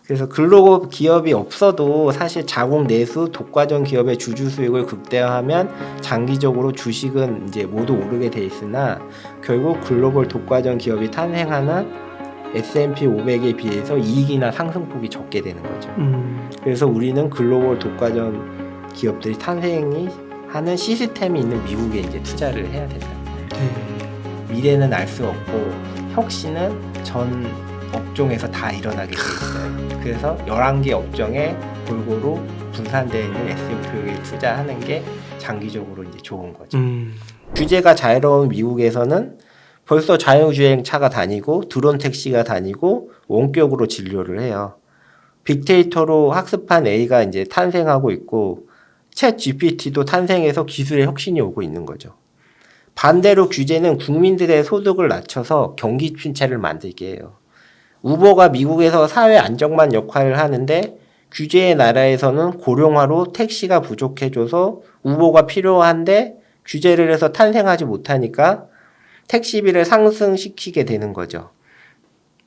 그래서 글로벌 기업이 없어도 사실 자국 내수 독과점 기업의 주주 수익을 극대화하면 장기적으로 주식은 이제 모두 오르게 돼 있으나 결국 글로벌 독과점 기업이 탄생하는 S&P 500에 비해서 이익이나 상승폭이 적게 되는 거죠. 그래서 우리는 글로벌 독과점 기업들이 탄생이 하는 시스템이 있는 미국에 이제 투자를 해야 된다. 미래는 알 수 없고 혁신은 전 업종에서 다 일어나게 돼 있어요. 그래서 11개 업종에 골고루 분산되어 있는 S&P에 투자하는 게 장기적으로 이제 좋은 거죠. 규제가 자유로운 미국에서는 벌써 자율주행차가 다니고 드론 택시가 다니고 원격으로 진료를 해요. 빅데이터로 학습한 A가 이제 탄생하고 있고 챗 GPT도 탄생해서 기술의 혁신이 오고 있는 거죠. 반대로 규제는 국민들의 소득을 낮춰서 경기 침체를 만들게 해요. 우버가 미국에서 사회 안정망 역할을 하는데 규제의 나라에서는 고령화로 택시가 부족해져서 우버가 필요한데 규제를 해서 탄생하지 못하니까 택시비를 상승시키게 되는 거죠.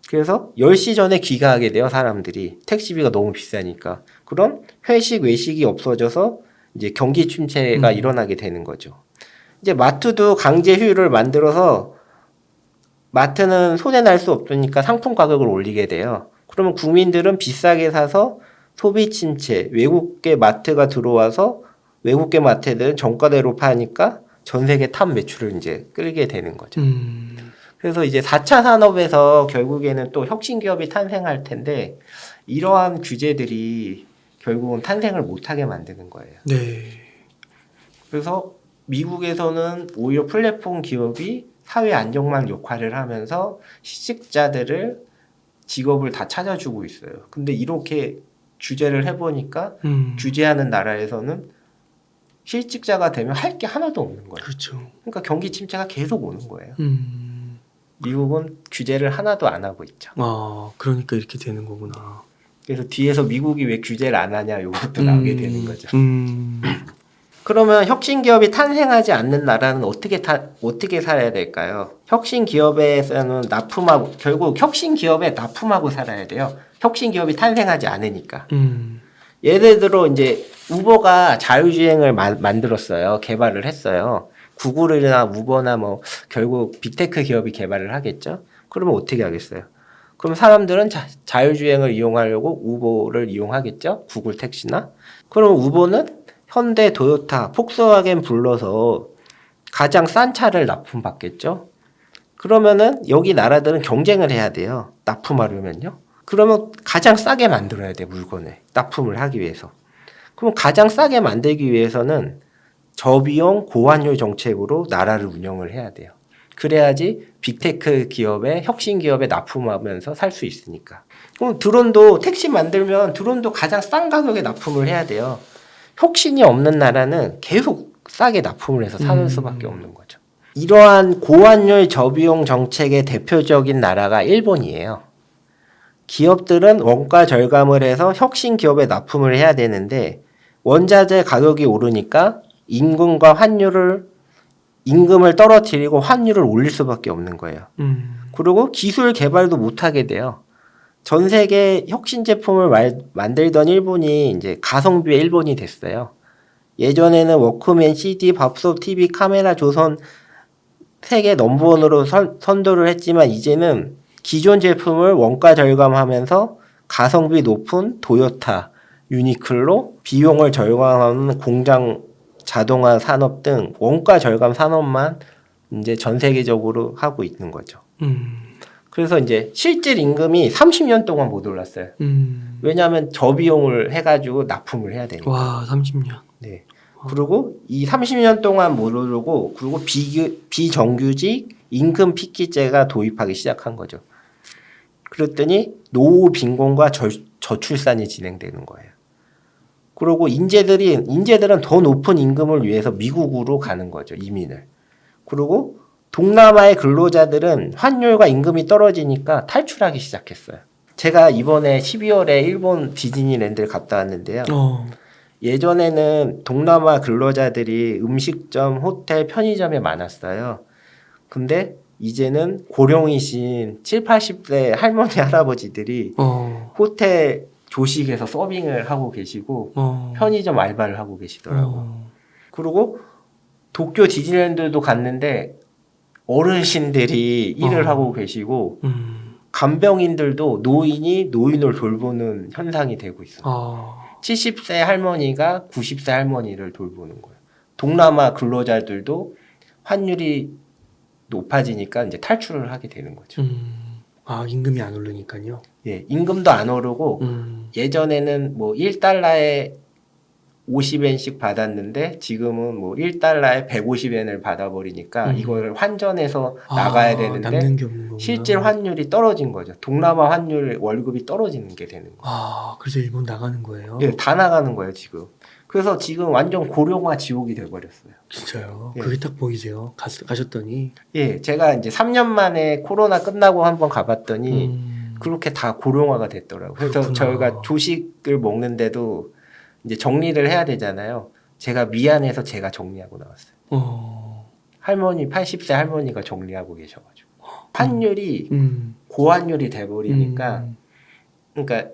그래서 10시 전에 귀가하게 돼요, 사람들이. 택시비가 너무 비싸니까. 그럼 회식, 외식이 없어져서 이제 경기 침체가 일어나게 되는 거죠. 이제 마트도 강제 휴일을 만들어서 마트는 손해 날 수 없으니까 상품 가격을 올리게 돼요. 그러면 국민들은 비싸게 사서 소비 침체, 외국계 마트가 들어와서 외국계 마트들은 정가대로 파니까 전 세계 탑 매출을 이제 끌게 되는 거죠. 그래서 이제 4차 산업에서 결국에는 또 혁신 기업이 탄생할 텐데 이러한 규제들이 결국은 탄생을 못하게 만드는 거예요. 네. 그래서 미국에서는 오히려 플랫폼 기업이 사회 안정망 역할을 하면서 실직자들을 직업을 다 찾아주고 있어요. 근데 이렇게 규제를 해보니까 규제하는 나라에서는 실직자가 되면 할 게 하나도 없는 거예요. 그렇죠. 그러니까 경기 침체가 계속 오는 거예요. 미국은 규제를 하나도 안 하고 있죠. 아, 그러니까 이렇게 되는 거구나. 그래서 뒤에서 미국이 왜 규제를 안 하냐 이것도 나오게 되는 거죠. 그러면 혁신 기업이 탄생하지 않는 나라는 어떻게 살아야 될까요? 혁신 기업에서는 납품하고 결국 혁신 기업에 납품하고 살아야 돼요. 혁신 기업이 탄생하지 않으니까. 예를 들어 이제 우버가 자율주행을 만들었어요. 개발을 했어요. 구글이나 우버나 뭐 결국 빅테크 기업이 개발을 하겠죠. 그러면 어떻게 하겠어요? 그럼 사람들은 자율주행을 이용하려고 우버를 이용하겠죠. 구글 택시나. 그럼 우버는 현대, 도요타, 폭스바겐 불러서 가장 싼 차를 납품받겠죠. 그러면은 여기 나라들은 경쟁을 해야 돼요. 납품하려면요. 그러면 가장 싸게 만들어야 돼, 물건을. 납품을 하기 위해서. 그럼 가장 싸게 만들기 위해서는 저비용 고환율 정책으로 나라를 운영을 해야 돼요. 그래야지 빅테크 기업에 혁신 기업에 납품하면서 살 수 있으니까. 그럼 드론도 택시 만들면 드론도 가장 싼 가격에 납품을 해야 돼요. 혁신이 없는 나라는 계속 싸게 납품을 해서 사는 수밖에 없는 거죠. 이러한 고환율 저비용 정책의 대표적인 나라가 일본이에요. 기업들은 원가 절감을 해서 혁신 기업에 납품을 해야 되는데 원자재 가격이 오르니까 임금을 떨어뜨리고 환율을 올릴 수밖에 없는 거예요. 그리고 기술 개발도 못하게 돼요. 전 세계 혁신 제품을 만들던 일본이 이제 가성비의 일본이 됐어요. 예전에는 워크맨, CD, 밥솥, TV, 카메라, 조선 세계 넘버원으로 선도를 했지만 이제는 기존 제품을 원가 절감하면서 가성비 높은 도요타, 유니클로, 비용을 절감하는 공장 자동화 산업 등 원가 절감 산업만 이제 전 세계적으로 하고 있는 거죠. 그래서 이제 실질 임금이 30년 동안 못 올랐어요. 왜냐하면 저비용을 해가지고 납품을 해야 되니까. 와, 30년. 네. 그리고 이 30년 동안 못 오르고 그리고 비정규직 임금 피키제가 도입하기 시작한 거죠. 그랬더니 노후 빈곤과 저출산이 진행되는 거예요. 그리고 인재들은 더 높은 임금을 위해서 미국으로 가는 거죠, 이민을. 그리고 동남아의 근로자들은 환율과 임금이 떨어지니까 탈출하기 시작했어요. 제가 이번에 12월에 일본 디즈니랜드를 갔다 왔는데요. 예전에는 동남아 근로자들이 음식점, 호텔, 편의점에 많았어요. 근데 이제는 고령이신 7, 80대 할머니 할아버지들이 호텔 조식에서 서빙을 하고 계시고 편의점 알바를 하고 계시더라고. 그리고 도쿄 디즈니랜드도 갔는데 어르신들이 일을 하고 계시고 간병인들도 노인이 노인을 돌보는 현상이 되고 있어요. 70세 할머니가 90세 할머니를 돌보는 거예요. 동남아 근로자들도 환율이 높아지니까 이제 탈출을 하게 되는 거죠. 아, 임금이 안 오르니까요. 예, 임금도 안 오르고 예전에는 뭐 1달러에 50엔씩 받았는데 지금은 뭐 1달러에 150엔을 받아버리니까 이걸 환전해서 나가야 되는데 남는 게 없는 거구나. 실제 환율이 떨어진 거죠. 동남아 환율 월급이 떨어지는 게 되는 거예요. 아, 그래서 일본 나가는 거예요? 예, 다 나가는 거예요 지금. 그래서 지금 완전 고령화 지옥이 돼버렸어요. 진짜요? 예. 그게 딱 보이세요? 가셨더니? 예, 제가 이제 3년 만에 코로나 끝나고 한번 가봤더니 그렇게 다 고령화가 됐더라고요. 그래서 그렇구나. 저희가 조식을 먹는데도 이제 정리를 해야 되잖아요. 제가 미안해서 제가 정리하고 나왔어요. 할머니 80세 할머니가 정리하고 계셔가지고 환율이 고환율이 돼버리니까 그러니까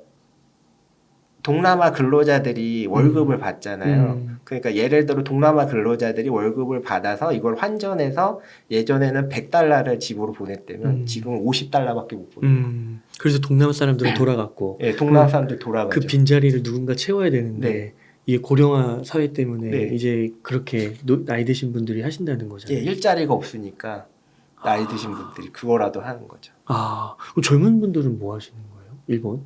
동남아 근로자들이 월급을 받잖아요. 그러니까 예를 들어 동남아 근로자들이 월급을 받아서 이걸 환전해서 예전에는 100달러를 집으로 보냈다면 지금은 50달러밖에 못 보내요. 그래서 동남아 사람들은 돌아갔고 예, 동남아 사람들 돌아가죠. 그 빈자리를 누군가 채워야 되는데 네. 이게 고령화 사회 때문에 네. 이제 그렇게 나이 드신 분들이 하신다는 거잖아요. 예, 일자리가 없으니까 나이 드신 분들이 그거라도 하는 거죠. 아, 그럼 젊은 분들은 뭐 하시는 거예요? 일본?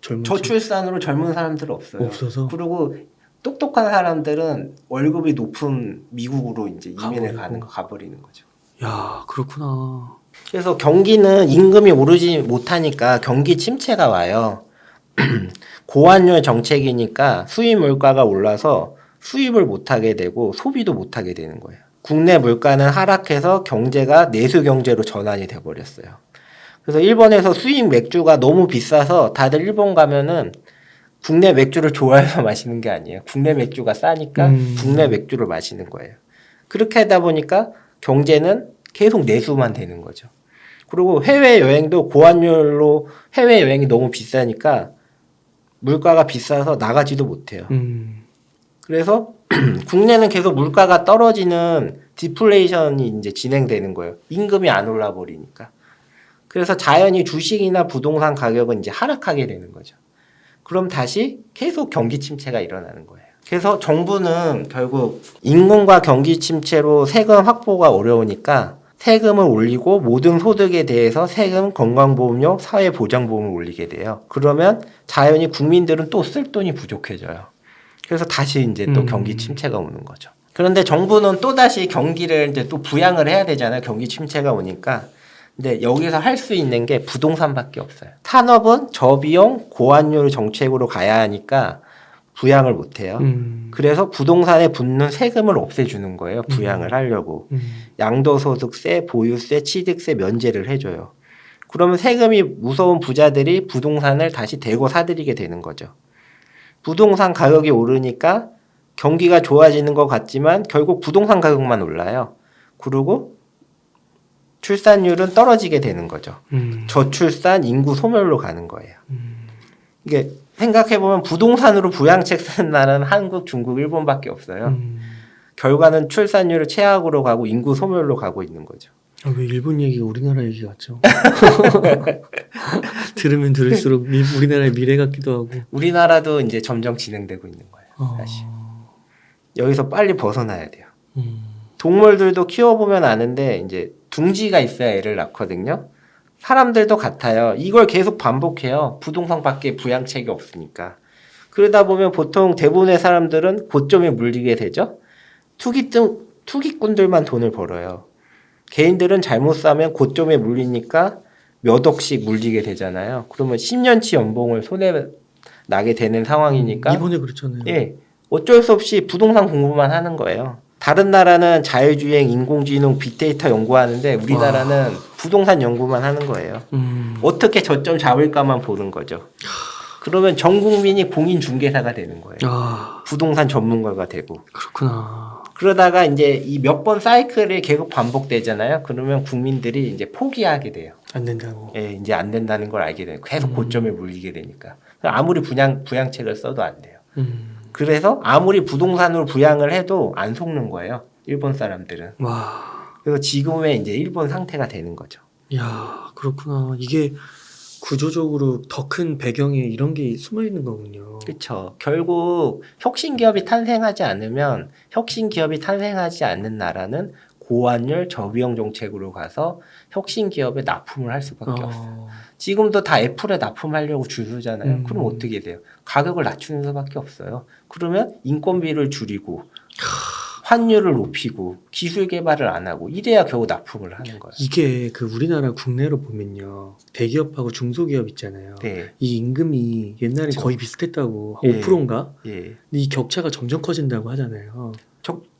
젊은 저출산으로 젊은 사람들은 없어요. 없어서? 그리고 똑똑한 사람들은 월급이 높은 미국으로 이제 이민을 가버리는 거죠. 야, 그렇구나. 그래서 경기는 임금이 오르지 못하니까 경기 침체가 와요. 고환율 정책이니까 수입 물가가 올라서 수입을 못하게 되고 소비도 못하게 되는 거예요. 국내 물가는 하락해서 경제가 내수 경제로 전환이 돼버렸어요. 그래서 일본에서 수입 맥주가 너무 비싸서 다들 일본 가면은 국내 맥주를 좋아해서 마시는 게 아니에요. 국내 맥주가 싸니까 국내 맥주를 마시는 거예요. 그렇게 하다 보니까 경제는 계속 내수만 되는 거죠. 그리고 해외여행도 고환율로 해외여행이 너무 비싸니까 물가가 비싸서 나가지도 못해요. 그래서 국내는 계속 물가가 떨어지는 디플레이션이 이제 진행되는 거예요. 임금이 안 올라 버리니까. 그래서 자연히 주식이나 부동산 가격은 이제 하락하게 되는 거죠. 그럼 다시 계속 경기 침체가 일어나는 거예요. 그래서 정부는 결국 인근과 경기 침체로 세금 확보가 어려우니까 세금을 올리고 모든 소득에 대해서 세금, 건강보험료, 사회보장보험을 올리게 돼요. 그러면 자연히 국민들은 또 쓸 돈이 부족해져요. 그래서 다시 이제 또 경기 침체가 오는 거죠. 그런데 정부는 또 다시 경기를 이제 또 부양을 해야 되잖아요. 경기 침체가 오니까. 근데 여기서 할 수 있는 게 부동산밖에 없어요. 산업은 저비용 고환율 정책으로 가야 하니까 부양을 못 해요. 그래서 부동산에 붙는 세금을 없애주는 거예요. 부양을 하려고. 양도소득세, 보유세, 취득세 면제를 해줘요. 그러면 세금이 무서운 부자들이 부동산을 다시 대거 사들이게 되는 거죠. 부동산 가격이 오르니까 경기가 좋아지는 것 같지만 결국 부동산 가격만 올라요. 그리고 출산율은 떨어지게 되는 거죠. 저출산, 인구 소멸로 가는 거예요. 이게 생각해보면 부동산으로 부양책 쓰는 나라는 한국, 중국, 일본밖에 없어요. 결과는 출산율을 최악으로 가고 인구 소멸로 가고 있는 거죠. 아, 왜 일본 얘기가 우리나라 얘기 같죠? 들으면 들을수록 우리나라의 미래 같기도 하고. 우리나라도 이제 점점 진행되고 있는 거예요. 사실. 여기서 빨리 벗어나야 돼요. 동물들도 키워보면 아는데 이제 둥지가 있어야 애를 낳거든요. 사람들도 같아요. 이걸 계속 반복해요. 부동산밖에 부양책이 없으니까. 그러다 보면 보통 대부분의 사람들은 고점에 물리게 되죠. 투기꾼들만 돈을 벌어요. 개인들은 잘못 사면 고점에 물리니까 몇 억씩 물리게 되잖아요. 그러면 10년치 연봉을 손에 나게 되는 상황이니까. 이번에 그렇잖아요. 예, 어쩔 수 없이 부동산 공부만 하는 거예요. 다른 나라는 자율주행, 인공지능, 빅데이터 연구하는데 우리나라는 부동산 연구만 하는 거예요. 어떻게 저점 잡을까만 보는 거죠. 그러면 전 국민이 공인중개사가 되는 거예요. 부동산 전문가가 되고. 그렇구나. 그러다가 이제 이 몇 번 사이클이 계속 반복되잖아요. 그러면 국민들이 이제 포기하게 돼요. 안 된다고. 예, 이제 안 된다는 걸 알게 돼요. 계속 고점에 물리게 되니까. 아무리 부양책을 써도 안 돼요. 그래서 아무리 부동산으로 부양을 해도 안 속는 거예요. 일본 사람들은. 와. 그래서 지금의 이제 일본 상태가 되는 거죠. 야, 그렇구나. 이게 구조적으로 더 큰 배경에 이런 게 숨어 있는 거군요. 그렇죠. 결국 혁신 기업이 탄생하지 않는 나라는 고환율 저비용 정책으로 가서 혁신 기업에 납품을 할 수밖에 없어요. 지금도 다 애플에 납품하려고 줄 서잖아요. 그럼 어떻게 돼요? 가격을 낮추는 수밖에 없어요. 그러면 인건비를 줄이고 환율을 높이고 기술 개발을 안 하고 이래야 겨우 납품을 하는 거예요. 이게 그 우리나라 국내로 보면요. 대기업하고 중소기업 있잖아요. 네. 이 임금이 옛날에 그쵸. 거의 비슷했다고. 예. 5%인가? 예. 근데 이 격차가 점점 커진다고 하잖아요.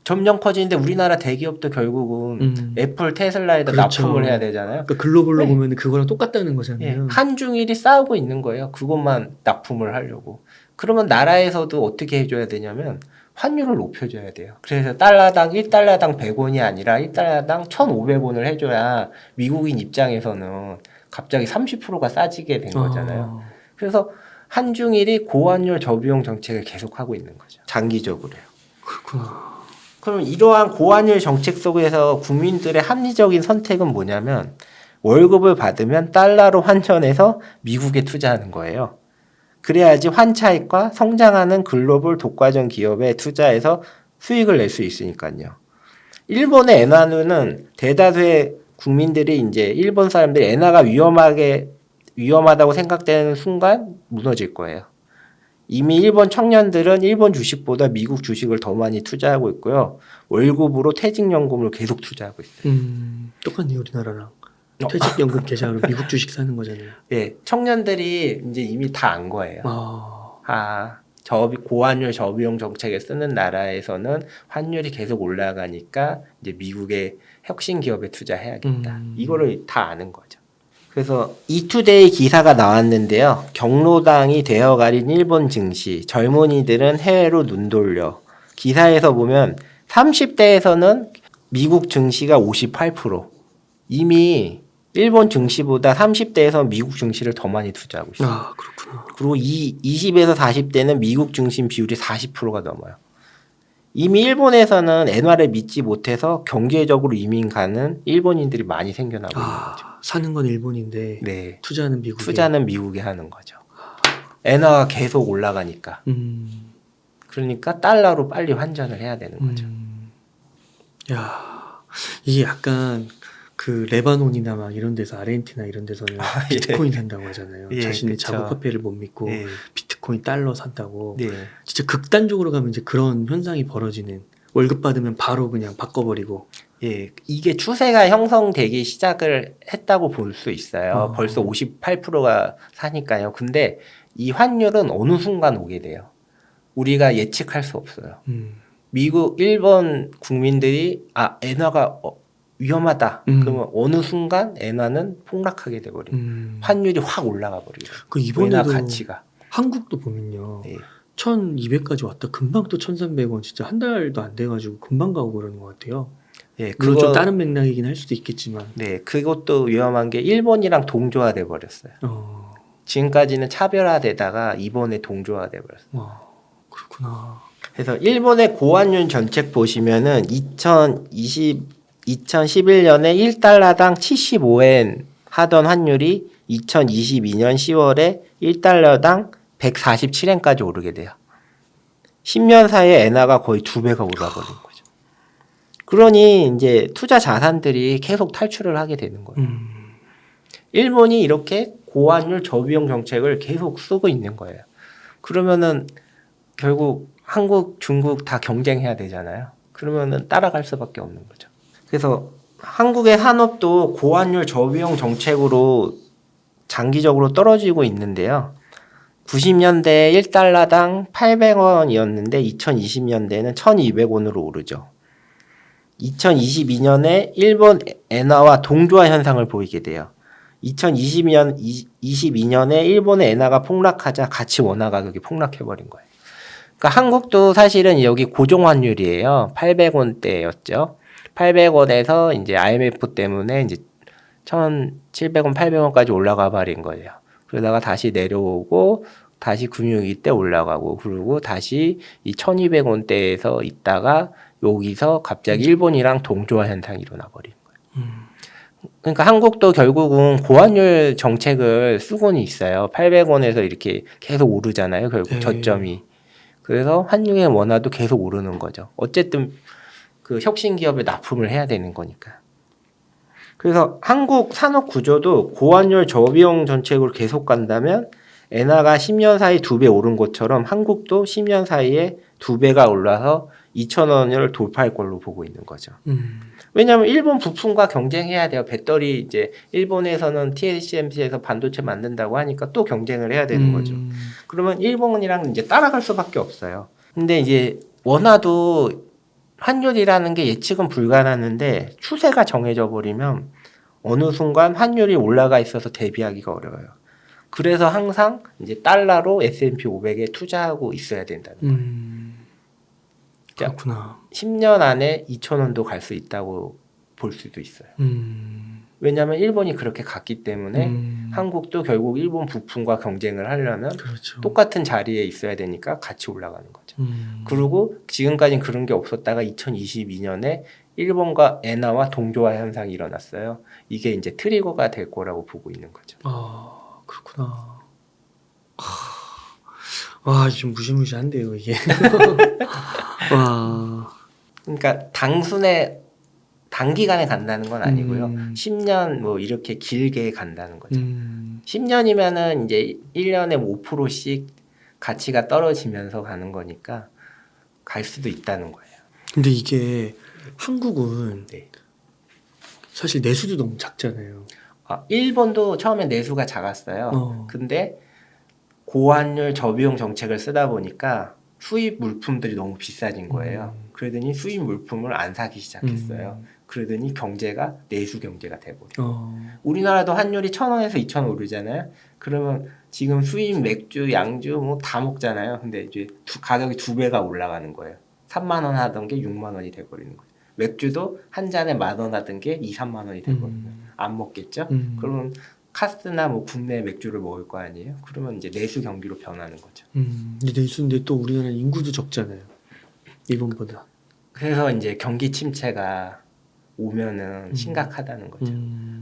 점점 커지는데 우리나라 대기업도 결국은 애플, 테슬라에다 그렇죠. 납품을 해야 되잖아요. 그러니까 글로벌로 네. 보면 그거랑 똑같다는 예. 거잖아요. 한중일이 싸우고 있는 거예요. 그것만 납품을 하려고. 그러면 나라에서도 어떻게 해줘야 되냐면 환율을 높여줘야 돼요. 그래서 달러당 1달러당 100원이 아니라 1달러당 1,500원을 해줘야 미국인 입장에서는 갑자기 30%가 싸지게 된 거잖아요. 그래서 한중일이 고환율 저비용 정책을 계속하고 있는 거죠. 장기적으로요. 그렇구나. 그럼 이러한 고환율 정책 속에서 국민들의 합리적인 선택은 뭐냐면 월급을 받으면 달러로 환전해서 미국에 투자하는 거예요. 그래야지 환차익과 성장하는 글로벌 독과점 기업에 투자해서 수익을 낼 수 있으니까요. 일본의 엔화는 대다수의 국민들이 이제 일본 사람들이 엔화가 위험하다고 생각되는 순간 무너질 거예요. 이미 일본 청년들은 일본 주식보다 미국 주식을 더 많이 투자하고 있고요. 월급으로 퇴직연금을 계속 투자하고 있어요. 똑같네요, 우리나라랑. 퇴직연금 계좌로 미국 주식 사는 거잖아요. 예, 청년들이 이제 이미 다 안 거예요. 고환율 저비용 정책을 쓰는 나라에서는 환율이 계속 올라가니까 이제 미국의 혁신 기업에 투자해야겠다. 이거를 다 아는 거죠. 그래서 이투데이 기사가 나왔는데요. 경로당이 되어가린 일본 증시, 젊은이들은 해외로 눈 돌려. 기사에서 보면 30대에서는 미국 증시가 58%. 이미 일본 증시보다 30대에서 미국 증시를 더 많이 투자하고 있어요. 아, 그렇구나. 그리고 20에서 40대는 미국 증시 비율이 40%가 넘어요. 이미 일본에서는 엔화를 믿지 못해서 경제적으로 이민 가는 일본인들이 많이 생겨나고 있는 거죠. 사는 건 일본인데 네. 투자는 미국에. 투자는 미국에 하는 거죠. 엔화가 계속 올라가니까. 그러니까 달러로 빨리 환전을 해야 되는 거죠. 야, 이게 약간 그 레바논이나 막 이런 데서 아르헨티나 이런 데서는 예. 비트코인 산다고 하잖아요. 예, 자신의 그쵸. 자국 화폐를 못 믿고 네. 비트코인 달러 산다고. 네. 진짜 극단적으로 가면 이제 그런 현상이 벌어지는. 월급 받으면 바로 그냥 바꿔버리고. 예, 이게 추세가 형성되기 시작을 했다고 볼 수 있어요. 어. 벌써 58%가 사니까요. 근데 이 환율은 어느 순간 오게 돼요. 우리가 예측할 수 없어요. 일본 국민들이 엔화가 위험하다. 그러면 어느 순간 엔화는 폭락하게 돼버려요. 환율이 확 올라가 버려요. 그 엔화 이번에도 가치가. 한국도 보면요. 네. 1200까지 왔다 금방 또 1300원 진짜 한 달도 안 돼가지고 금방 가고 그러는 것 같아요. 예, 물론 좀 다른 맥락이긴 할 수도 있겠지만. 네, 그것도 위험한 게 일본이랑 동조화돼 버렸어요. 지금까지는 차별화되다가 이번에 동조화돼 버렸어요. 그렇구나. 그래서 일본의 고환율 정책 보시면은 2011년에 1달러당 75엔 하던 환율이 2022년 10월에 1달러당 147엔까지 오르게 돼요. 10년 사이에 엔화가 거의 2배가 올라버린 거죠. 그러니 이제 투자 자산들이 계속 탈출을 하게 되는 거예요. 일본이 이렇게 고환율 저비용 정책을 계속 쓰고 있는 거예요. 그러면은 결국 한국, 중국 다 경쟁해야 되잖아요. 그러면은 따라갈 수밖에 없는 거죠. 그래서 한국의 산업도 고환율 저비용 정책으로 장기적으로 떨어지고 있는데요. 90년대에 1달러당 800원이었는데 2020년대에는 1200원으로 오르죠. 2022년에 일본 엔화와 동조화 현상을 보이게 돼요. 22년에 일본의 엔화가 폭락하자 같이 원화 가격이 폭락해버린 거예요. 그러니까 한국도 사실은 여기 고정 환율이에요. 800원대였죠. 800원에서 이제 IMF 때문에 이제 1,700원, 800원까지 올라가 버린 거예요. 그러다가 다시 내려오고 다시 금융위기 때 올라가고 그리고 다시 이 1,200원대에서 있다가 여기서 갑자기 일본이랑 동조화 현상이 일어나 버린 거예요. 그러니까 한국도 결국은 고환율 정책을 쓰고는 있어요. 800원에서 이렇게 계속 오르잖아요. 결국 네. 저점이. 그래서 환율의 원화도 계속 오르는 거죠. 어쨌든 그 혁신 기업에 납품을 해야 되는 거니까. 그래서 한국 산업 구조도 고환율 저비용 정책으로 계속 간다면 엔화가 10년 사이 2배 오른 것처럼 한국도 10년 사이에 2배가 올라서 2,000원을 돌파할 걸로 보고 있는 거죠. 왜냐하면 일본 부품과 경쟁해야 돼요. 배터리 이제 일본에서는 TSMC에서 반도체 만든다고 하니까 또 경쟁을 해야 되는 거죠. 그러면 일본이랑 이제 따라갈 수밖에 없어요. 근데 이제 원화도 환율이라는 게 예측은 불가능한데 추세가 정해져 버리면 어느 순간 환율이 올라가 있어서 대비하기가 어려워요. 그래서 항상 이제 달러로 S&P 500에 투자하고 있어야 된다는 거예요. 그렇구나. 10년 안에 2,000원도 갈 수 있다고 볼 수도 있어요. 왜냐하면 일본이 그렇게 갔기 때문에 한국도 결국 일본 부품과 경쟁을 하려면 그렇죠. 똑같은 자리에 있어야 되니까 같이 올라가는 거죠. 그리고 지금까지는 그런 게 없었다가 2022년에 일본과 엔화와 동조화 현상이 일어났어요. 이게 이제 트리거가 될 거라고 보고 있는 거죠. 아, 그렇구나. 와, 좀 무시무시한데요, 이게. 와. 그러니까 단기간에 간다는 건 아니고요. 10년 뭐 이렇게 길게 간다는 거죠. 10년이면은 이제 1년에 5%씩 가치가 떨어지면서 가는 거니까 갈 수도 있다는 거예요. 근데 이게 한국은 네. 사실 내수도 너무 작잖아요. 일본도 처음에 내수가 작았어요. 근데 고환율 저비용 정책을 쓰다 보니까 수입 물품들이 너무 비싸진 거예요. 그러더니 수입 물품을 안 사기 시작했어요. 그러더니 경제가 내수 경제가 돼버려요. 우리나라도 환율이 1,000원에서 2,000원 오르잖아요. 그러면 지금 수입 맥주, 양주 뭐 다 먹잖아요. 근데 이제 가격이 2배가 올라가는 거예요. 3만 원 하던 게 6만 원이 돼버리는 거예요. 맥주도 한 잔에 10,000원 하던 게 2, 3만 원이 돼버리는 거예요. 안 먹겠죠? 그러면 카스나 뭐 국내 맥주를 먹을 거 아니에요? 그러면 이제 내수 경기로 변하는 거죠. 근데 내수인데 또 우리나라 인구도 적잖아요. 일본보다. 그래서 이제 경기 침체가 오면은 심각하다는 거죠.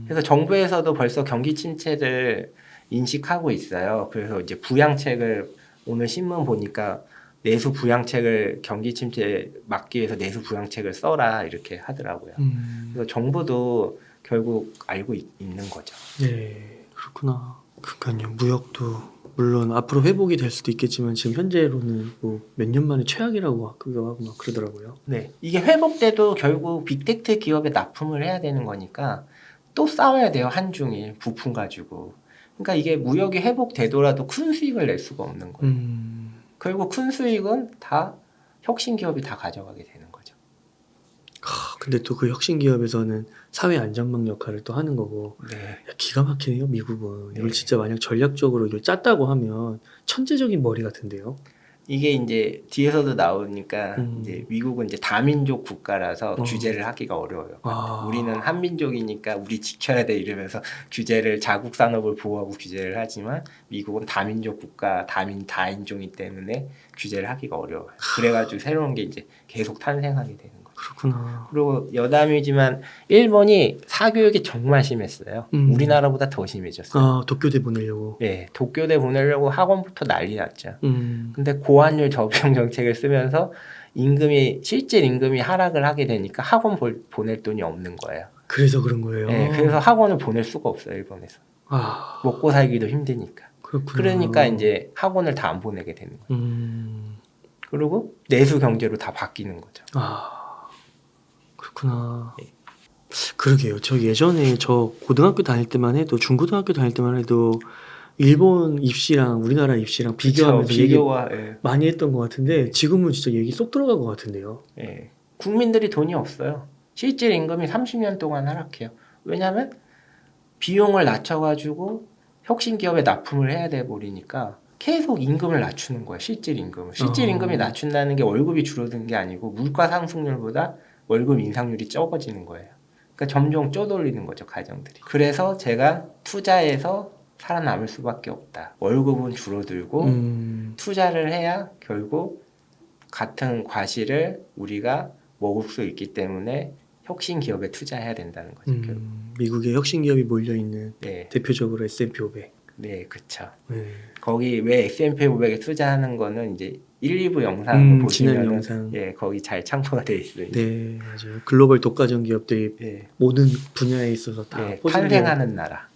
그래서 정부에서도 벌써 경기 침체를 인식하고 있어요. 그래서 이제 부양책을 오늘 신문 보니까 내수 부양책을 경기 침체 막기 위해서 내수 부양책을 써라 이렇게 하더라고요. 그래서 정부도 결국 알고 있는 거죠. 네, 그렇구나. 그러니까요. 무역도 물론 앞으로 회복이 될 수도 있겠지만 지금 현재로는 뭐 몇 년 만에 최악이라고 그거 하고 막 그러더라고요. 네, 이게 회복돼도 결국 빅테크 기업에 납품을 해야 되는 거니까 또 싸워야 돼요. 한중일 부품 가지고. 그러니까 이게 무역이 회복되더라도 큰 수익을 낼 수가 없는 거예요. 결국 큰 수익은 다 혁신 기업이 다 가져가게 되는 거죠. 근데 또 그 혁신 기업에서는 사회 안전망 역할을 또 하는 거고. 네. 야, 기가 막히네요, 미국은. 이걸 네. 진짜 만약 전략적으로 이걸 짰다고 하면 천재적인 머리 같은데요. 이게 이제 뒤에서도 나오니까 이제 미국은 이제 다민족 국가라서 규제를 하기가 어려워요. 우리는 한민족이니까 우리 지켜야 돼 이러면서 규제를 자국 산업을 보호하고 규제를 하지만 미국은 다민족 국가, 다인종이기 때문에 규제를 하기가 어려워요. 그래가지고 새로운 게 이제 계속 탄생하게 되는 거예요. 그렇구나. 그리고 여담이지만 일본이 사교육이 정말 심했어요. 우리나라보다 더 심해졌어요. 도쿄대 보내려고. 네, 도쿄대 보내려고 학원부터 난리 났죠. 근데 고환율 저비용 정책을 쓰면서 실질 임금이 하락을 하게 되니까 학원 보낼 돈이 없는 거예요. 그래서 그런 거예요. 네, 그래서 학원을 보낼 수가 없어요, 일본에서. 먹고 살기도 힘드니까. 그렇구나. 그러니까 이제 학원을 다 안 보내게 되는 거예요. 그리고 내수 경제로 다 바뀌는 거죠. 그렇구나. 네. 그러게요. 저 예전에 저 고등학교 다닐 때만 해도 중고등학교 다닐 때만 해도 일본 입시랑 우리나라 입시랑 비교하면서 비교와 얘기 많이 했던 것 같은데 지금은 진짜 얘기 쏙 들어간 것 같은데요. 예. 국민들이 돈이 없어요. 실질 임금이 30년 동안 하락해요. 왜냐하면 비용을 낮춰가지고 혁신 기업에 납품을 해야 돼 버리니까 계속 임금을 낮추는 거야. 실질 임금을. 실질 임금이 낮춘다는 게 월급이 줄어든 게 아니고 물가 상승률보다 월급 인상률이 적어지는 거예요. 그러니까 점점 쪼돌리는 거죠, 가정들이. 그래서 제가 투자해서 살아남을 수밖에 없다. 월급은 줄어들고 투자를 해야 결국 같은 과실을 우리가 먹을 수 있기 때문에 혁신 기업에 투자해야 된다는 거죠. 결국. 미국의 혁신 기업이 몰려 있는 네, 대표적으로 S&P 500. 네, 그렇죠. 네. 거기 왜 S&P 500에 투자하는 거는 이제 1, 2부 영상을 지난 보시면 영상. 예, 거기 잘 참고가 되어 있어요. 네, 맞아요. 글로벌 독과점 기업들이 예, 모든 분야에 있어서 다 예, 포진력. 탄생하는 나라.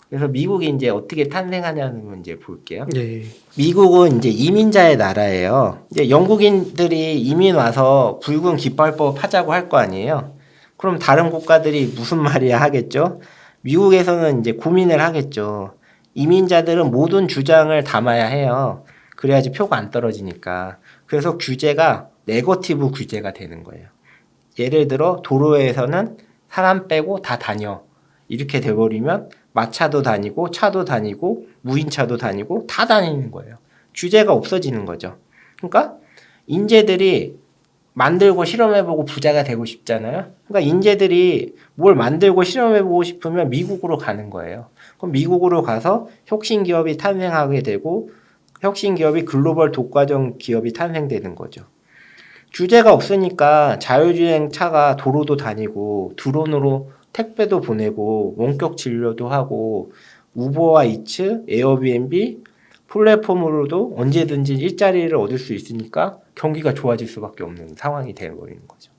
그래서 미국이 이제 어떻게 탄생하냐는 문제 볼게요. 네. 미국은 이제 이민자의 나라예요. 이제 영국인들이 이민 와서 붉은 깃발법 하자고 할 거 아니에요. 그럼 다른 국가들이 무슨 말이야 하겠죠. 미국에서는 이제 고민을 하겠죠. 이민자들은 모든 주장을 담아야 해요. 그래야지 표가 안 떨어지니까. 그래서 규제가 네거티브 규제가 되는 거예요. 예를 들어 도로에서는 사람 빼고 다 다녀. 이렇게 돼버리면 마차도 다니고 차도 다니고 무인차도 다니고 다 다니는 거예요. 규제가 없어지는 거죠. 그러니까 인재들이 만들고 실험해보고 부자가 되고 싶잖아요. 그러니까 인재들이 뭘 만들고 실험해보고 싶으면 미국으로 가는 거예요. 그럼 미국으로 가서 혁신 기업이 탄생하게 되고 혁신 기업이 글로벌 독과점 기업이 탄생되는 거죠. 규제가 없으니까 자율주행 차가 도로도 다니고 드론으로 택배도 보내고 원격 진료도 하고 우버와 이츠, 에어비앤비 플랫폼으로도 언제든지 일자리를 얻을 수 있으니까 경기가 좋아질 수밖에 없는 상황이 되어버리는 거죠.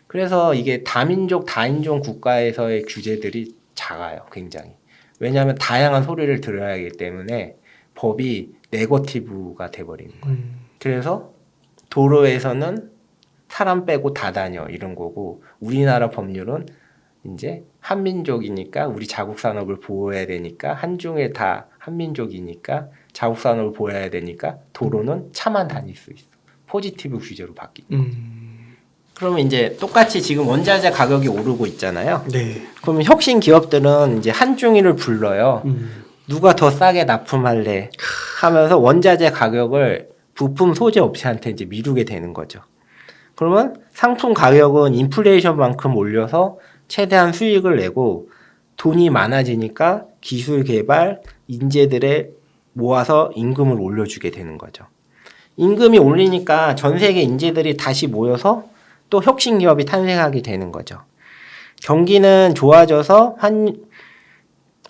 그래서 이게 다민족, 다인종 국가에서의 규제들이 작아요, 굉장히. 왜냐하면 다양한 소리를 들어야 하기 때문에 법이 네거티브가 돼버리는 거예요. 그래서 도로에서는 사람 빼고 다 다녀 이런 거고 우리나라 법률은 이제 한민족이니까 우리 자국 산업을 보호해야 되니까 한중에 다 한민족이니까 자국 산업을 보호해야 되니까 도로는 차만 다닐 수 있어. 포지티브 규제로 바뀌고. 그러면 이제 똑같이 지금 원자재 가격이 오르고 있잖아요. 네. 그러면 혁신 기업들은 이제 한중일을 불러요. 누가 더 싸게 납품할래 하면서 원자재 가격을 부품 소재 업체한테 이제 미루게 되는 거죠. 그러면 상품 가격은 인플레이션만큼 올려서 최대한 수익을 내고 돈이 많아지니까 기술 개발, 인재들의 모아서 임금을 올려주게 되는 거죠. 임금이 올리니까 전 세계 인재들이 다시 모여서 또 혁신 기업이 탄생하게 되는 거죠. 경기는 좋아져서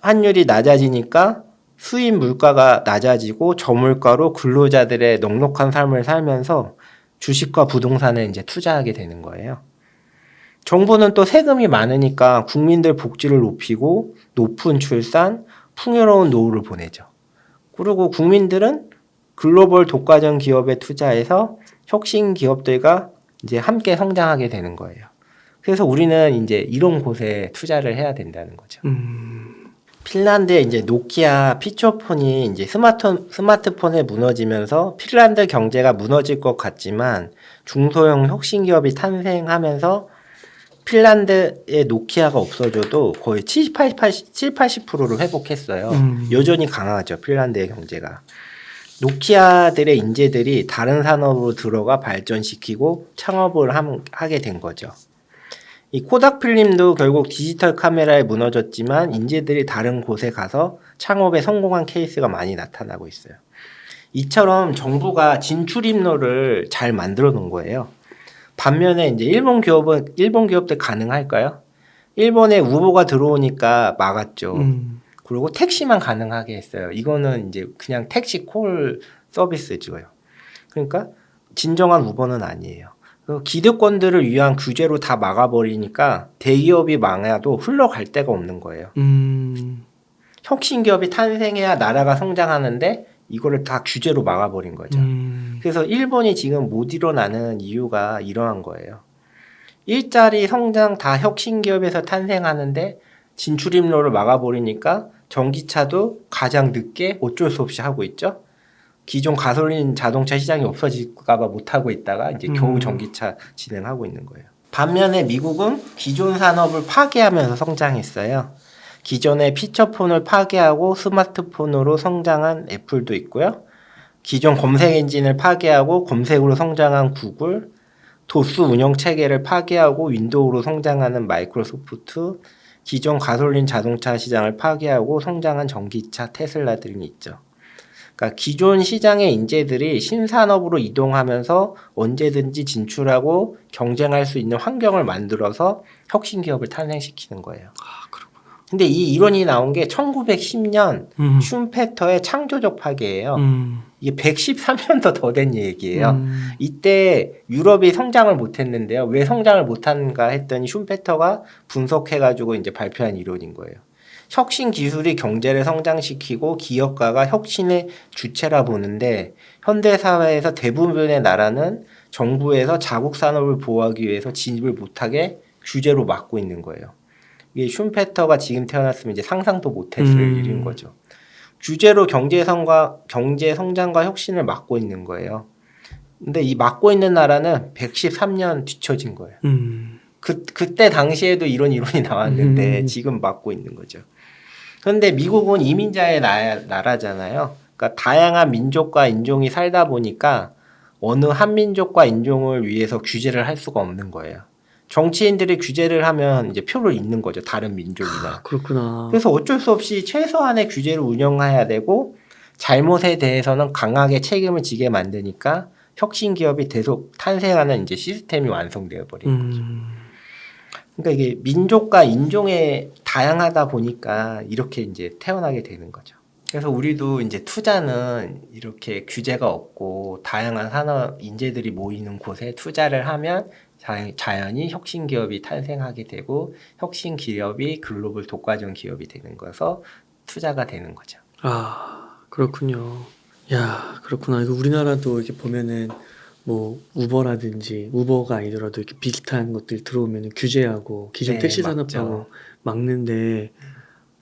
환율이 낮아지니까 수입 물가가 낮아지고 저물가로 근로자들의 넉넉한 삶을 살면서 주식과 부동산에 이제 투자하게 되는 거예요. 정부는 또 세금이 많으니까 국민들 복지를 높이고 높은 출산, 풍요로운 노후를 보내죠. 그리고 국민들은 글로벌 독과점 기업에 투자해서 혁신 기업들과 이제 함께 성장하게 되는 거예요. 그래서 우리는 이제 이런 곳에 투자를 해야 된다는 거죠. 핀란드의 이제 노키아 피처폰이 이제 스마트폰에 무너지면서 핀란드 경제가 무너질 것 같지만 중소형 혁신 기업이 탄생하면서 핀란드의 노키아가 없어져도 거의 70-80%를 회복했어요. 여전히 강하죠, 핀란드의 경제가. 노키아들의 인재들이 다른 산업으로 들어가 발전시키고 창업을 하게 된 거죠. 이 코닥 필름도 결국 디지털 카메라에 무너졌지만 인재들이 다른 곳에 가서 창업에 성공한 케이스가 많이 나타나고 있어요. 이처럼 정부가 진출입로를 잘 만들어 놓은 거예요. 반면에 이제 일본 기업들 가능할까요? 일본에 우버가 들어오니까 막았죠. 그리고 택시만 가능하게 했어요. 이거는 이제 그냥 택시 콜 서비스죠. 그러니까 진정한 우버는 아니에요. 기득권들을 위한 규제로 다 막아버리니까 대기업이 망해도 흘러갈 데가 없는 거예요. 혁신 기업이 탄생해야 나라가 성장하는데 이거를 다 규제로 막아버린 거죠. 그래서 일본이 지금 못 일어나는 이유가 이러한 거예요. 일자리 성장 다 혁신 기업에서 탄생하는데 진출입로를 막아버리니까 전기차도 가장 늦게 어쩔 수 없이 하고 있죠. 기존 가솔린 자동차 시장이 없어질까봐 못하고 있다가 이제 겨우 전기차 진행하고 있는 거예요. 반면에 미국은 기존 산업을 파괴하면서 성장했어요. 기존의 피처폰을 파괴하고 스마트폰으로 성장한 애플도 있고요. 기존 검색 엔진을 파괴하고 검색으로 성장한 구글, 도스 운영 체계를 파괴하고 윈도우로 성장하는 마이크로소프트, 기존 가솔린 자동차 시장을 파괴하고 성장한 전기차 테슬라 등이 있죠. 그러니까 기존 시장의 인재들이 신산업으로 이동하면서 언제든지 진출하고 경쟁할 수 있는 환경을 만들어서 혁신 기업을 탄생시키는 거예요. 아, 그렇구나. 근데 이 이론이 나온 게 1910년 슌페터의 창조적 파괴예요. 이게 113년 더 된 얘기예요. 이때 유럽이 성장을 못했는데요. 왜 성장을 못한가 했더니 슌페터가 분석해가지고 이제 발표한 이론인 거예요. 혁신 기술이 경제를 성장시키고 기업가가 혁신의 주체라 보는데 현대 사회에서 대부분의 나라는 정부에서 자국 산업을 보호하기 위해서 진입을 못하게 규제로 막고 있는 거예요. 이게 슌페터가 지금 태어났으면 이제 상상도 못했을 일인 거죠. 규제로 경제 성장과 혁신을 막고 있는 거예요. 근데 이 막고 있는 나라는 113년 뒤처진 거예요. 그때 당시에도 이런 이론이 나왔는데 지금 막고 있는 거죠. 그런데 미국은 이민자의 나라잖아요. 그러니까 다양한 민족과 인종이 살다 보니까 어느 한 민족과 인종을 위해서 규제를 할 수가 없는 거예요. 정치인들이 규제를 하면 이제 표를 잇는 거죠. 다른 민족이나. 그렇구나. 그래서 어쩔 수 없이 최소한의 규제를 운영해야 되고 잘못에 대해서는 강하게 책임을 지게 만드니까 혁신 기업이 계속 탄생하는 이제 시스템이 완성되어 버린 거죠. 그러니까 이게 민족과 인종에 다양하다 보니까 이렇게 이제 태어나게 되는 거죠. 그래서 우리도 이제 투자는 이렇게 규제가 없고 다양한 산업 인재들이 모이는 곳에 투자를 하면 자연히 혁신 기업이 탄생하게 되고 혁신 기업이 글로벌 독과점 기업이 되는 거서 투자가 되는 거죠. 아, 그렇군요. 야, 그렇구나. 이거 우리나라도 이렇게 보면은 뭐 우버라든지 우버가 아니더라도 이렇게 비슷한 것들 들어오면 규제하고 기존 네, 택시 맞죠. 산업하고 막는데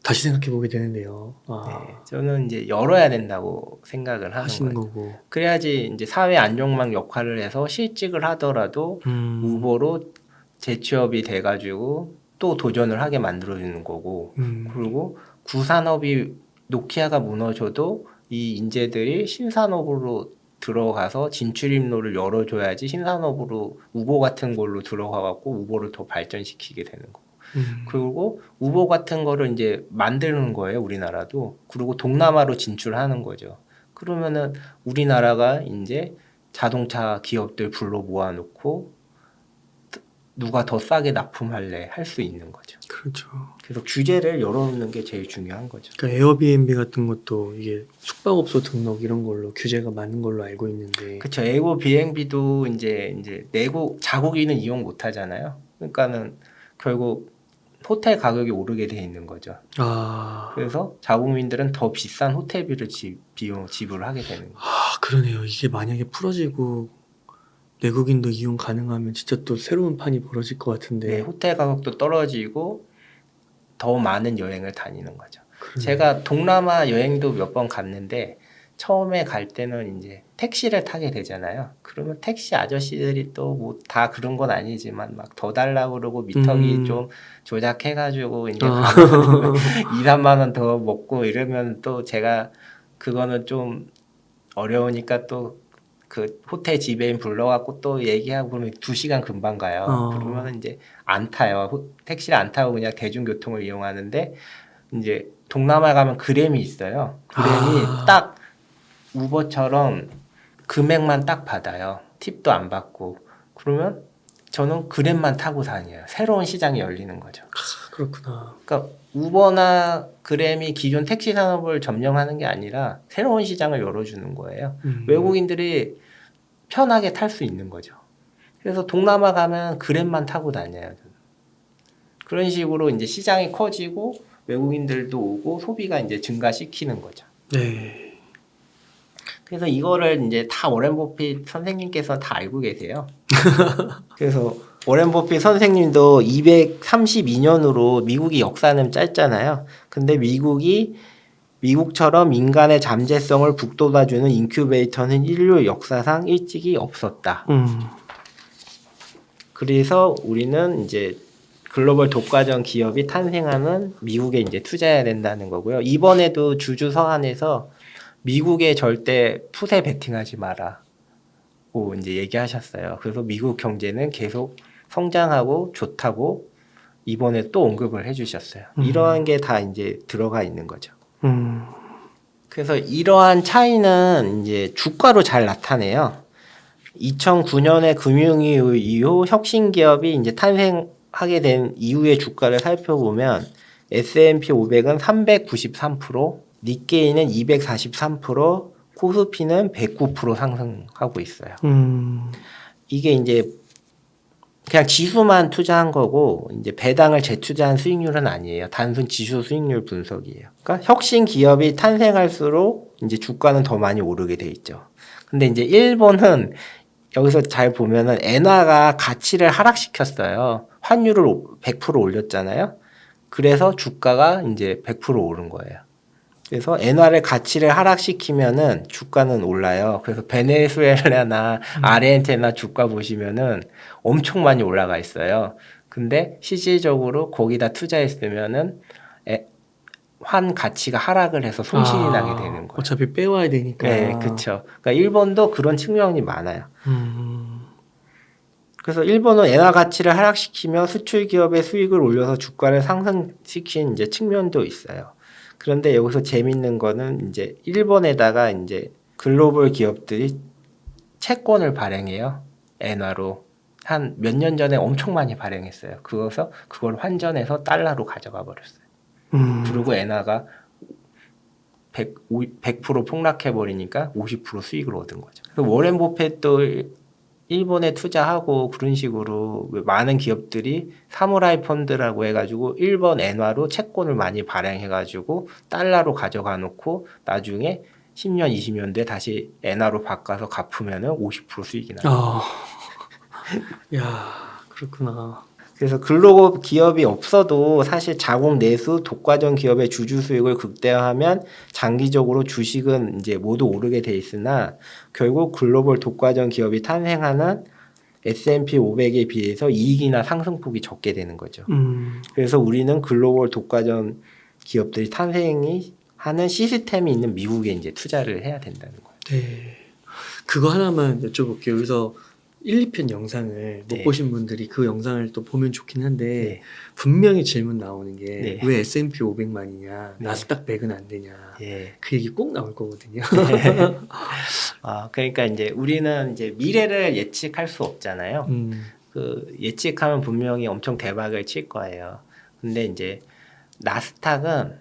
다시 생각해 보게 되는데요. 네, 저는 이제 열어야 된다고 생각을 하는 하시는 거예요. 거고. 그래야지 이제 사회 안정망 역할을 해서 실직을 하더라도 우버로 재취업이 돼가지고 또 도전을 하게 만들어주는 거고, 그리고 구산업이 노키아가 무너져도 이 인재들이 신산업으로 들어가서 진출입로를 열어줘야지 신산업으로 우버 같은 걸로 들어가갖고 우버를 더 발전시키게 되는 거고. 그리고 우버 같은 거를 이제 만드는 거예요, 우리나라도. 그리고 동남아로 진출하는 거죠. 그러면은 우리나라가 이제 자동차 기업들 불러 모아놓고 누가 더 싸게 납품할래 할 수 있는 거죠. 그렇죠. 그래서 규제를 열어놓는 게 제일 중요한 거죠. 그러니까 에어비앤비 같은 것도 이게 숙박업소 등록 이런 걸로 규제가 많은 걸로 알고 있는데. 그렇죠. 에고 비행비도 이제 내고 자국인은 이용 못 하잖아요. 그러니까는 결국 호텔 가격이 오르게 돼 있는 거죠. 아, 그래서 자국민들은 더 비싼 호텔비를 지불을 하게 되는 거죠. 아, 그러네요. 이게 만약에 풀어지고 내국인도 이용 가능하면 진짜 또 새로운 판이 벌어질 것 같은데. 네, 호텔 가격도 떨어지고 더 많은 여행을 다니는 거죠. 그러네요. 제가 동남아 여행도 몇 번 갔는데 처음에 갈 때는 이제 택시를 타게 되잖아요. 그러면 택시 아저씨들이 또 뭐 다 그런 건 아니지만 막 더 달라고 그러고 미터기 좀 조작해가지고 이제 2, 3만 원 더 먹고 이러면 또 제가 그거는 좀 어려우니까 또 그 호텔 지배인 불러갖고 또 얘기하고 그러면 2시간 금방 가요. 그러면 이제 안 타요. 택시를 안 타고 그냥 대중교통을 이용하는데 이제 동남아 가면 그램이 있어요. 그램이 딱 우버처럼 금액만 딱 받아요. 팁도 안 받고. 그러면 저는 그램만 타고 다녀요. 새로운 시장이 열리는 거죠. 그렇구나. 그러니까 우버나 그램이 기존 택시 산업을 점령하는 게 아니라 새로운 시장을 열어주는 거예요. 외국인들이 편하게 탈 수 있는 거죠. 그래서 동남아 가면 그램만 타고 다녀요. 저는. 그런 식으로 이제 시장이 커지고 외국인들도 오고 소비가 이제 증가시키는 거죠. 네. 그래서 이거를 이제 다 워렌 버핏 선생님께서 다 알고 계세요. 그래서 워렌 버핏 선생님도 232년으로 미국이 역사는 짧잖아요. 근데 미국처럼 인간의 잠재성을 북돋아주는 인큐베이터는 인류 역사상 일찍이 없었다. 그래서 우리는 이제 글로벌 독과점 기업이 탄생하면 미국에 이제 투자해야 된다는 거고요. 이번에도 주주 서한에서 미국에 절대 푸세 베팅하지 마라고 이제 얘기하셨어요. 그래서 미국 경제는 계속 성장하고 좋다고 이번에 또 언급을 해주셨어요. 이러한 게 다 이제 들어가 있는 거죠. 그래서 이러한 차이는 이제 주가로 잘 나타내요. 2009년에 금융위기 이후 혁신 기업이 이제 탄생하게 된 이후의 주가를 살펴보면 S&P 500은 393%, 니케이는 243%, 코스피는 109% 상승하고 있어요. 이게 이제 그냥 지수만 투자한 거고 이제 배당을 재투자한 수익률은 아니에요. 단순 지수 수익률 분석이에요. 그러니까 혁신 기업이 탄생할수록 이제 주가는 더 많이 오르게 돼 있죠. 근데 이제 일본은 여기서 잘 보면은 엔화가 가치를 하락시켰어요. 환율을 100% 올렸잖아요. 그래서 주가가 이제 100% 오른 거예요. 그래서 엔화를 가치를 하락시키면은 주가는 올라요. 그래서 베네수엘라나 아르헨티나 주가 보시면은 엄청 많이 올라가 있어요. 근데 실질적으로 거기다 투자했으면은 환 가치가 하락을 해서 손실이 나게 되는 거예요. 어차피 빼와야 되니까. 네, 그렇죠. 그러니까 일본도 그런 측면이 많아요. 그래서 일본은 엔화 가치를 하락시키며 수출 기업의 수익을 올려서 주가를 상승시킨 이제 측면도 있어요. 그런데 여기서 재밌는 거는 이제 일본에다가 이제 글로벌 기업들이 채권을 발행해요. 엔화로. 한 몇 년 전에 엄청 많이 발행했어요. 그래서 그걸 환전해서 달러로 가져가 버렸어요. 그리고 엔화가 100% 폭락해 버리니까 50% 수익을 얻은 거죠. 워렌 버핏도 일본에 투자하고 그런 식으로 많은 기업들이 사무라이 펀드라고 해가지고 일본 엔화로 채권을 많이 발행해가지고 달러로 가져가 놓고 나중에 10년, 20년 뒤에 다시 엔화로 바꿔서 갚으면은 50% 수익이 나요. 야, 그렇구나. 그래서 글로벌 기업이 없어도 사실 자국 내수 독과점 기업의 주주 수익을 극대화하면 장기적으로 주식은 이제 모두 오르게 돼 있으나 결국 글로벌 독과점 기업이 탄생하는 S&P 500에 비해서 이익이나 상승폭이 적게 되는 거죠. 그래서 우리는 글로벌 독과점 기업들이 탄생이 하는 시스템이 있는 미국에 이제 투자를 해야 된다는 거예요. 네. 그거 하나만 여쭤볼게요. 여기서 1, 2편 영상을 못 네. 보신 분들이 그 영상을 또 보면 좋긴 한데 네. 분명히 질문 나오는 게 네. 왜 S&P 500만이냐 네. 나스닥 100은 안 되냐 예. 그 얘기 꼭 나올 거거든요. 그러니까 이제 우리는 이제 미래를 예측할 수 없잖아요. 그 예측하면 분명히 엄청 대박을 칠 거예요. 근데 이제 나스닥은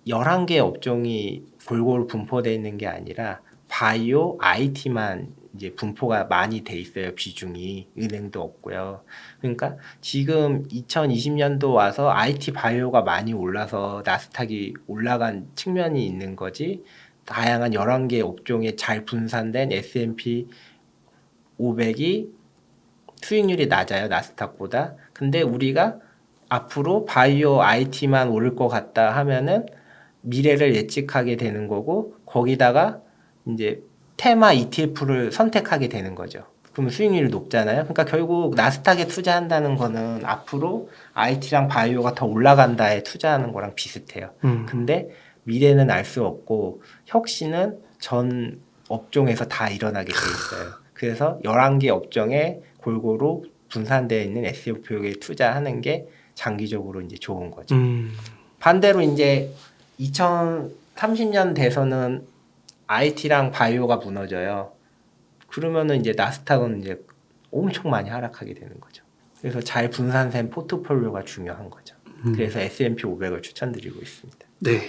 11개 업종이 골고루 분포되어 있는 게 아니라 바이오, IT만 이제 분포가 많이 돼 있어요. 비중이. 은행도 없고요. 그러니까 지금 2020년도 와서 IT 바이오가 많이 올라서 나스닥이 올라간 측면이 있는 거지. 다양한 11개 업종에 잘 분산된 S&P 500이 수익률이 낮아요. 나스닥보다. 근데 우리가 앞으로 바이오, IT만 오를 것 같다 하면은 미래를 예측하게 되는 거고 거기다가 이제 테마 ETF를 선택하게 되는 거죠. 그러면 수익률이 높잖아요. 그러니까 결국 나스닥에 투자한다는 거는 앞으로 IT랑 바이오가 더 올라간다에 투자하는 거랑 비슷해요. 근데 미래는 알 수 없고 혁신은 전 업종에서 다 일어나게 돼 있어요. 그래서 11개 업종에 골고루 분산되어 있는 S&P에 투자하는 게 장기적으로 이제 좋은 거죠. 반대로 이제 2030년 돼서는 IT랑 바이오가 무너져요. 그러면은 이제 나스닥은 이제 엄청 많이 하락하게 되는 거죠. 그래서 잘 분산된 포트폴리오가 중요한 거죠. 그래서 S&P 500을 추천드리고 있습니다. 네.